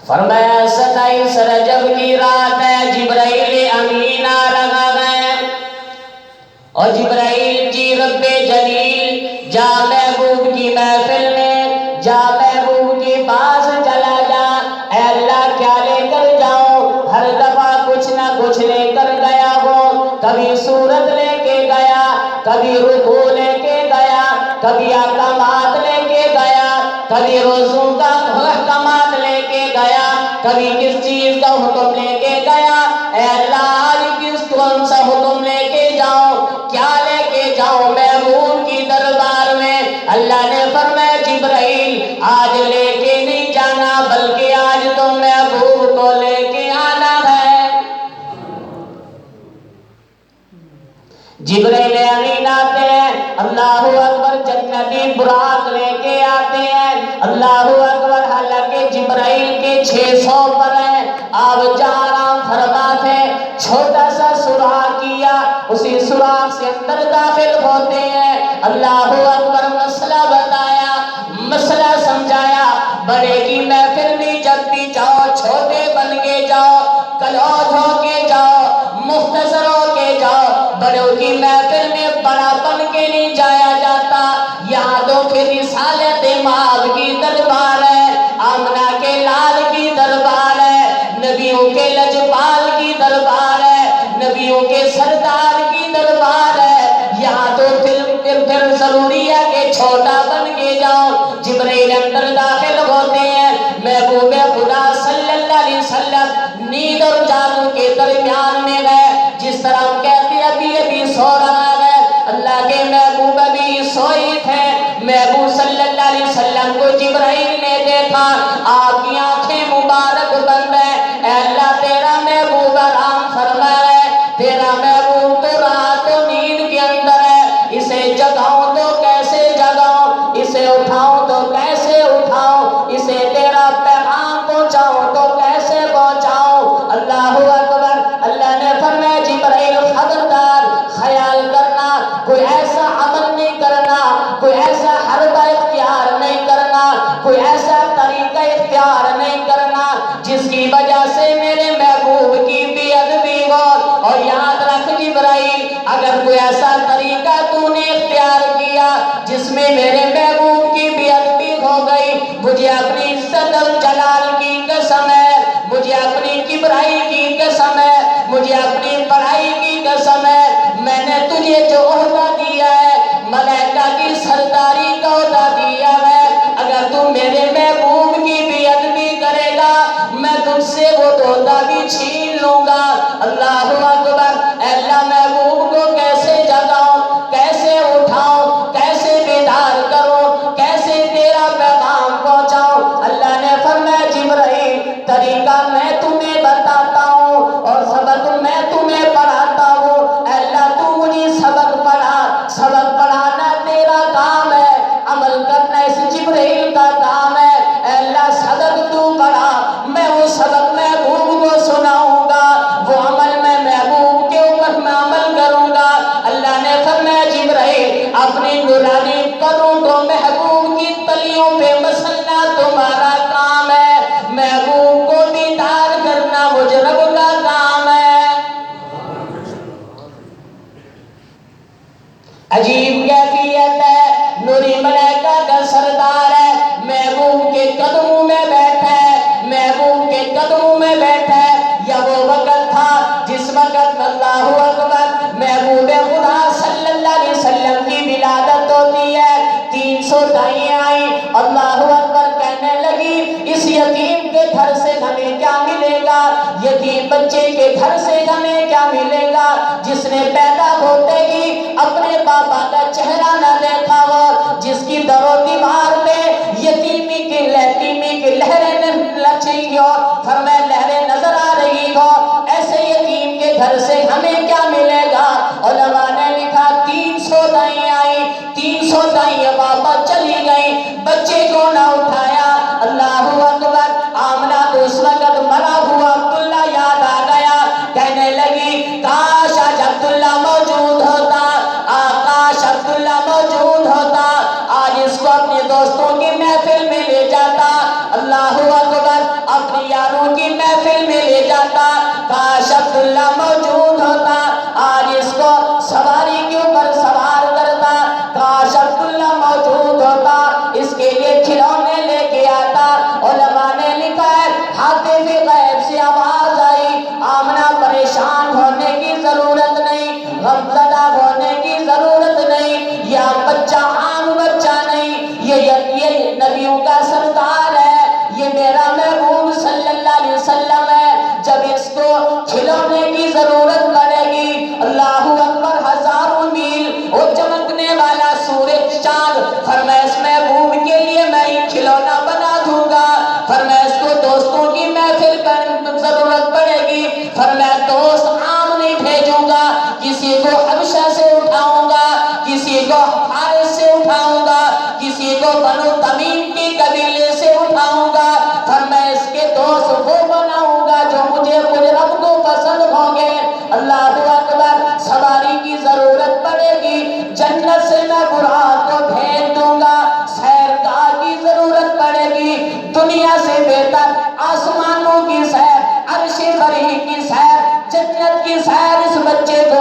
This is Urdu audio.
فرمایا 27 رجب کی رات ہے، جبرائیل امین لگا گئے اور جبرائیل جی رب جلیل جا محبوب کی محفل میں، جا محبوب کے پاس چلا جا، اے اللہ کیا لے کر جاؤں؟ ہر دفعہ کچھ نہ کچھ لے کر گیا ہو، کبھی سورت لے کے گیا، کبھی رکوع لے کے گیا، کبھی احکامات لے کے گیا، کبھی روزوں کا احکامات لے کے گیا، کبھی کس چیز کا حکم لے کے گیا۔ اے اللہ آج کون سا حکم لے کے جاؤں، کیا لے کے جاؤں محبوب کی دربار میں؟ اللہ نے فرمایا جبرائیل آج لے کے نہیں جانا، بلکہ آج تو محبوب کو لے کے آنا ہے۔ جبرائیل امین آتے ہیں، اللہ اکبر، جنتی براق لے کے آتے ہیں، اللہ اکبر۔ حالانکہ جبرائیل کے 600 پر ہیں، آپ جہاں آرام فرما تھے، چھوٹا سا سوراخ کیا، اسی سوراخ سے اندر داخل ہوتے ہیں، اللہ اکبر، مسئلہ بتایا، مسئلہ سمجھایا۔ بڑے کی محفل میں جب بھی جاؤ چھوٹے بن کے جاؤ، کلوج ہو کے جاؤ، مختصر ہو کے جاؤ، بڑوں کی محفل میں بڑا بن کے نہیں جایا جاتا۔ یہاں تو پھر رسالت مآب کی دربار ہے، آمنہ کے لال کی دربار ہے، نبیوں کے لجپال کی دربار ہے، نبیوں کے سردار کی دربار ہے۔ یہاں تو پھر ضروری ہے کہ چھوٹا بن کے جاؤ۔ جبرائیل اندر داخل ہوتے ہیں، محبوب خدا صلی اللہ علیہ وسلم نیند اور جاگو کے درمیان میں گئے، جس طرح ہم کہتے ہیں ابھی سو رہا ہے، اللہ کے محبوب ابھی سوئی تھے۔ محبوب صلی اللہ علیہ وسلم کو جبرائیل نے دیکھا، آپ کی آنکھیں مبارک بند ہیں، اے اللہ تیرا محبوب آرام فرما ہے، تیرا محبوب تو رات و نیند کے اندر ہے، اسے جگاؤں تو کیسے جگاؤں، اسے اٹھاؤں تو کیسے اٹھاؤں، اسے تیرا پیغام پہنچاؤں تو کیسے پہنچاؤں؟ اللہ اکبر۔ اللہ نے فرمایا جبرائیل خبردار، خیال کرنا، کوئی ایسا عمل نہیں کرنا، کوئی ایسا حربہ اختیار نہیں کرنا، کوئی ایسا طریقہ اختیار نہیں کرنا جس کی وجہ سے میرے محبوب کی بے ادبی ہو۔ اور یاد رکھ جبرائیل، اگر کوئی ایسا طریقہ تو نے اختیار کیا جس میں میرے محبوب کی بے ادبی ہو گئی، مجھے اپنی عزت اور جلال کی قسم ہے، مجھے اپنی کبرائی کی قسم ہے، مجھے اپنی بڑائی کی قسم ہے، میں نے تجھے جو عہدہ دیا ہے، ملائکہ کی سرداری کا عہدہ دیا ہے، اگر تم میرے محبوب کی بے ادبی کرے گا، میں تجھ سے وہ عہدہ بھی چھین لوں گا۔ اللہ اکبر۔ اے اللہ محبوب کو کیسے جگاؤں، کیسے اٹھاؤں، کیسے بیدار کروں، کیسے تیرا پیغام پہنچاؤں؟ اللہ نے فرمایا جبرائیل طریقہ میں تمہیں بتاتا ہوں اور سبق میں تمہیں پڑھاتا ہوں۔ اے اللہ تو مجھے سبق پڑھا، سبق پڑھانا تیرا کام ہے، عمل کرنا اس جبرائیل کا کام ہے۔ اے اللہ سبق تو پڑھا، میں وہ سبق محبوب کو سناؤں گا، وہ عمل میں محبوب کے اوپر میں عمل کروں گا۔ اللہ نے فرمایا جبرائیل اپنی نورانی پروں کو محبوب کی تلیوں پہ مسلنا تمہارا کام ہے، محبوب کو بیدار کرنا مجھ رب کا کام ہے۔ عجیب کیفیت ہے، نوری ملائکہ کا سردار ہے، محبوب کے قدموں میں بیٹھا ہے، محبوب کے قدموں میں بیٹھا ہے۔ یہ وہ وقت تھا جس وقت اللہ اکبر محبوب خدا صلی اللہ علیہ وسلم کی ولادت ہوتی ہے۔ 300 دائیں آئیں، اللہ اکبر کہنے لگی اس یتیم کے گھر سے ہمیں کیا ملے گا، یتیم بچے کے گھر سے ہمیں کیا ملے گا، جس نے پیدا ہوتے ہی اپنے بابا کا چہرہ نہ دیکھا ہو، جس کی در و دیوار پہ یتیمی کی لہریں لچھی ہو، فرمایا لہریں نظر آ رہی ہو، ایسے یتیم کے گھر سے ہمیں کیا ملے گا؟ علماء نے لکھا 300 دائیں آئی، 300 دائیں واپس چلی گئی، بچے کو نہ اٹھایا۔ اللہ اکبر۔ آمنہ کو اس وقت مرا ہوا عبداللہ یاد آ گیا، کہنے لگی کاش آج عبداللہ موجود ہوتا، کاش عبداللہ موجود ہوتا، آج اس کو اپنے دوستوں کی محفل میں لے جاتا۔ اللہ اکبر۔ اپنی بچے کو